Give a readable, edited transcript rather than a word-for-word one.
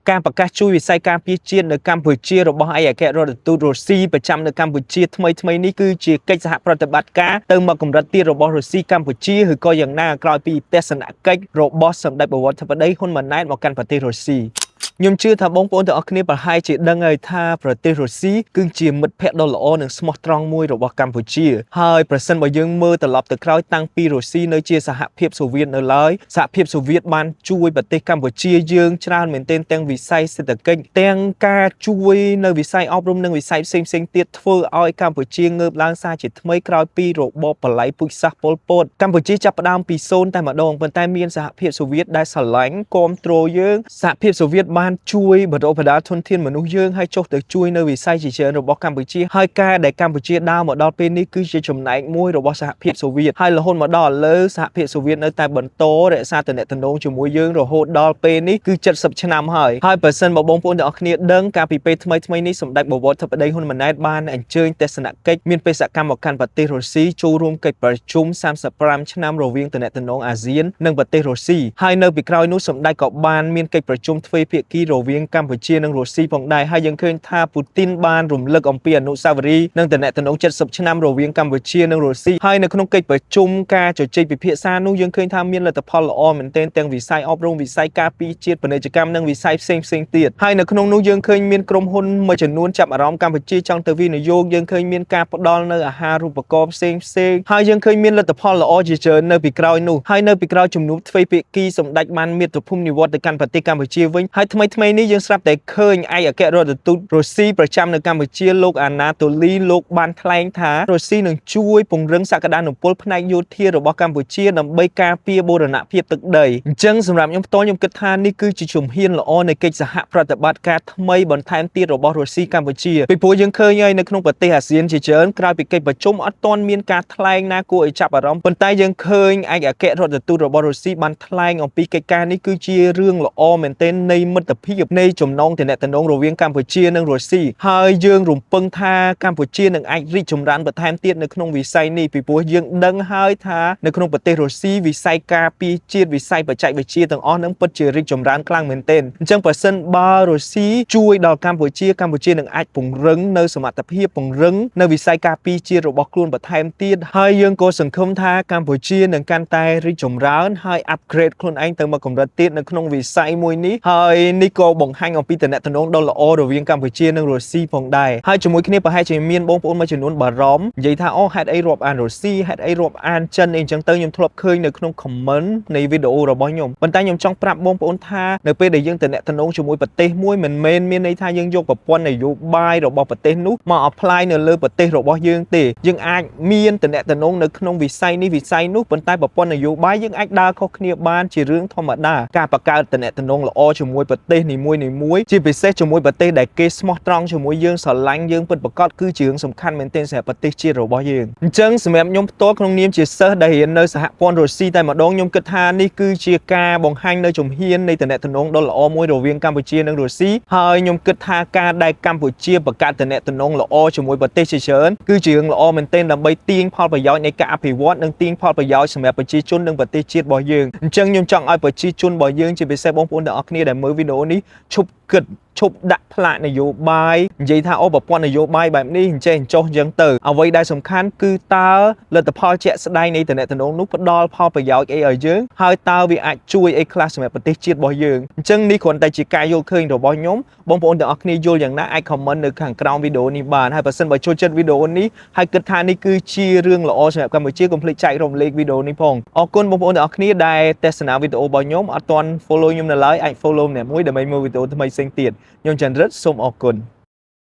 ការប្រកាសជួយវិស័យការពារជាតិនៅកម្ពុជារបស់ឯកអគ្គរដ្ឋទូតរុស្ស៊ីប្រចាំនៅកម្ពុជាថ្មីនេះគឺជាកិច្ចសហប្រតិបត្តិការទៅមកកម្រិតទៀតរបស់រុស្ស៊ីកម្ពុជាឬក៏យ៉ាងណាក្រោយពីទស្សនកិច្ចរបស់សម្ដេចបវរធិបតីហ៊ុនម៉ាណែតមកកាន់ប្រទេសរុស្ស៊ីខ្ញុំជឿថាបងប្អូនទាំងអស់គ្នាប្រហែលជាដឹងហើយថាប្រទេសរុស្ស៊ីគឺជាមិត្តភក្តិដ៏ល្អនិងស្មោះត្រង់មួយរបស់កម្ពុជាហើយប្រសិនបើយើងមើលត្រឡប់ទៅក្រោយតាំងពីរុស្ស៊ីនៅជាសហភាពសូវៀតនៅឡើយសហភាពសូវៀតបានជួយប្រទេសកម្ពុជាយើងច្រើនមែនទែនទាំងវិស័យសេដ្ឋកិច្ចទាំងការជួយនៅវិស័យអប់រំនិងវិស័យផ្សេងទៀតធ្វើឲ្យកម្ពុជាងើបឡើងសារជាថ្មីក្រោយពីរបបបល្ល័យពូជសាសន៍ប៉ុលពតកម្ពុជាចាប់ផ្ដើមពីសូន្យតែម្ដងប៉ុន្តែមានសហភាពសូវៀតដែលស្រឡាញ់គាំទ្រយើងសហភាពសូវៀតបានជួយបណ្ដុះបណ្ដាលធនធានមនុស្សយើងឲ្យចុះទៅជួយនៅវិស័យជាច្រើនរបស់កម្ពុជាហើយការដែលកម្ពុជាដើរមកដល់ពេលនេះគឺជាចំណែកមួយរបស់សហភាពសូវៀតហើយរហូតមកដល់ឥឡូវសហភាពសូវៀតនៅតែបន្តរក្សាទំនាក់ទំនងជាមួយយើងរហូតដល់ពេលនេះគឺ70ឆ្នាំហើយបើសិនបើបងប្អូនទាំងអស់គ្នាដឹងកាលពីពេលថ្មីនេះសម្ដេចបវរធិបតីហ៊ុនម៉ាណែតបានអញ្ជើញទស្សនកិច្ចមានបេសកកម្មមកកាន់ប្រទេសរុស្ស៊ីចូលរួមកិច្ចប្រជុំ35ឆ្នាំរវាងទំនាក់ទំនងអាស៊ាននិងប្រទេសរុស្ស៊ីហើយនៅពីក្រោយនោះសម្ដេចក៏បានមានកិច្ចប្រជុំទ្វេភាគីរវាងកម្ពុជានិងរុស្ស៊ីផងដែរហើយយើងឃើញថាពូទីនបានរំលឹកអំពីអនុស្សាវរីយ៍និងទំនាក់ទំនង70ឆ្នាំរវាងកម្ពុជានិងរុស្ស៊ីហើយនៅក្នុងកិច្ចប្រជុំការជជែកពិភាក្សានោះយើងឃើញថាមានលទ្ធផលល្អមែនទែនទាំងវិស័យអប់រំវិស័យការពារជាតិពាណិជ្ជកម្មនិងវិស័យផ្សេងទៀតហើយនៅក្នុងនោះយើងឃើញមានក្រុមហ៊ុនមួយចំនួនចាប់អារម្មណ៍កម្ពុជាចង់ទៅវិនិយោគយើងឃើញមានការផ្ដល់នៅអាហារូបករណ៍ផ្សេងហើយយើងឃើញមានលទ្ធផលល្អជាច្រើននៅពីក្រោយនោះហើយនៅពីក្រោយជំនួបទ្វេភាគីសម្ដេចបានមាតុភូមិនិវត្តទៅកាន់ប្រទេសកម្ពុជាវិញហើយថ្មីនេះយើងស្រាប់តែឃើញឯកអគ្គរដ្ឋទូតរុស្ស៊ីប្រចាំនៅកម្ពុជាលោកអាណាតូលីលោកបានថ្លែងថារុស្ស៊ីនឹងជួយពង្រឹងសក្តានុពលផ្នែកយោធារបស់កម្ពុជាដើម្បីការពារបូរណភាពទឹកដីអញ្ចឹងសម្រាប់ខ្ញុំផ្ទាល់ខ្ញុំគិតថានេះគឺជាជំហានល្អនៃកិច្ចសហប្រតិបត្តិការថ្មីបន្ថែមទៀតរបស់រុស្ស៊ីកម្ពុជាពីព្រោះយើងឃើញហើយនៅក្នុងប្រទេសអាស៊ានជាច្រើនក្រោយពីកិច្ចប្រជុំអត់ទាន់មានការថ្លែងណាគួរឲ្យចាប់អារម្មណ៍ប៉ុន្តែយើងឃើញឯកអគ្គរដ្ឋទូតរបស់រុស្ស៊ីបានថ្លែងអំពីកិច្ចការនេះគឺជារឿងល្អមែនទែននៃមិត្តភាពនៃចំណងទំនាក់ទំនងរវាងកម្ពុជានិងរុស្ស៊ីហើយយើងរំពឹងថាកម្ពុជានឹងអាចរីកចម្រើនបន្ថែមទៀតនៅក្នុងវិស័យនេះពីព្រោះយើងដឹងហើយថានៅក្នុងប្រទេសរុស្ស៊ីវិស័យការពារជាតិវិស័យបច្ចេកវិទ្យាទាំងអស់នឹងពិតជារីកចម្រើនខ្លាំងមែនទែនអញ្ចឹងបើសិនបើរុស្ស៊ីជួយដល់កម្ពុជានឹងអាចពង្រឹងនៅសមត្ថភាពពង្រឹងនៅវិស័យការពារជាតិរបស់ខ្លួនបន្ថែមទៀតហើយយើងក៏សង្ឃឹមថាកម្ពុជានឹងកាន់តែរីកចម្រើនហើយ upgrade ខ្លួនឯងទៅមកកម្រិតទៀតនៅក្នុងវិស័យមួយនេះហើយនេះក៏បង្ហាញអំពីទំនាក់ទំនងដ៏ល្អរវាងកម្ពុជានិងរុស្ស៊ីផងដែរហើយជាមួយគ្នាប្រហែលជាមានបងប្អូនមួយចំនួនបារម្ភនិយាយថាអូហេតុអីរាប់អានរុស្ស៊ីហេតុអីរាប់អានចិនអីចឹងទៅខ្ញុំធ្លាប់ឃើញនៅក្នុង comment នៃវីដេអូរបស់ខ្ញុំប៉ុន្តែខ្ញុំចង់ប្រាប់បងប្អូនថានៅពេលដែលយើងទំនាក់ទំនងជាមួយប្រទេសមួយមិនមែនមានន័យថាយើងយកប្រព័ន្ធនយោបាយរបស់ប្រទេសនោះមក apply នៅលើប្រទេសរបស់យើងទេយើងអាចមានទំនាក់ទំនងនៅក្នុងវិស័យនេះវិស័យនោះប៉ុន្តែប្រព័ន្ធនយោបាយយើងអាចដើរខុសគ្នាបានជារឿងធម្មតាការបង្កើតទំនាក់ទំនងល្អជាមួយប្រទេសនីមួយជាពិសេសជាមួយប្រទេសដែលគេស្មោះត្រង់ជាមួយយើងស្រឡាញ់យើងពិតប្រាកដគឺជារឿងសំខាន់មែនទែនសម្រាប់ប្រទេសជាតិរបស់យើងអញ្ចឹងសម្រាប់ខ្ញុំផ្ទាល់ក្នុងនាមជាសិស្សដែលរៀននៅសហព័ន្ធរុស្ស៊ីតែម្ដងខ្ញុំគិតថានេះគឺជាការបង្ហាញនៅជំហាននៃទំនាក់ទំនងដ៏ល្អមួយរវាងកម្ពុជានិងរុស្ស៊ីហើយខ្ញុំគិតថាការដែលកម្ពុជាបង្កើតទំនាក់ទំនងល្អជាមួយប្រទេសជាច្រើនគឺជារឿងល្អមែនទែនដើម្បីទាញផលប្រយោជន៍នៃការអភិវឌ្ឍនិងទាញផលប្រយោជន៍សម្រាប់ប្រជាជននិងប្រទេសជាតិរបស់យើងអញ្ចឹងខ្ញុំចង់ឲ្យប្រជាជនរបស់យើងជាពិសេសបងប្អូនទាំងអស់គ្នាដែលមើលវីដេអូនេះឈប់គិតឈប់ដាក់ផ្លាកនយោបាយនិយាយថាអូប្រព័ន្ធនយោបាយបែបនេះអញ្ចេះអញ្ចោះអញ្ចឹងទៅអ្វីដែលសំខាន់គឺតើលទ្ធផលជាក់ស្ដែងនៃទំនាក់ទំនងនោះផ្ដល់ផលប្រយោជន៍អីឲ្យយើងហើយតើវាអាចជួយអីខ្លះសម្រាប់ប្រទេសជាតិរបស់យើងអញ្ចឹងនេះគ្រាន់តែជាការយល់ឃើញរបស់ខ្ញុំបងប្អូនទាំងអស់គ្នាយល់យ៉ាងណាអាច comment នៅខាងក្រោមវីដេអូនេះបានហើយបើសិនបើចូលចិត្តវីដេអូនេះហើយគិតថានេះគឺជារឿងល្អសម្រាប់កម្ពុជាកុំភ្លេចចែករំលែកវីដេអូនេះផងអរគុណបងប្អូនទាំងអស់គ្នាដែលទស្សនាវីដេអូរបស់ខ្ញុំអត់ទាន់ follow ខ្ញុំនៅឡើយអាច follow ម្នាក់មួយដើម្បីមើលវីដេអូថ្មីផ្សេងទៀតខ្ញុំចន្ទរិទ្ធសូមអរគុណ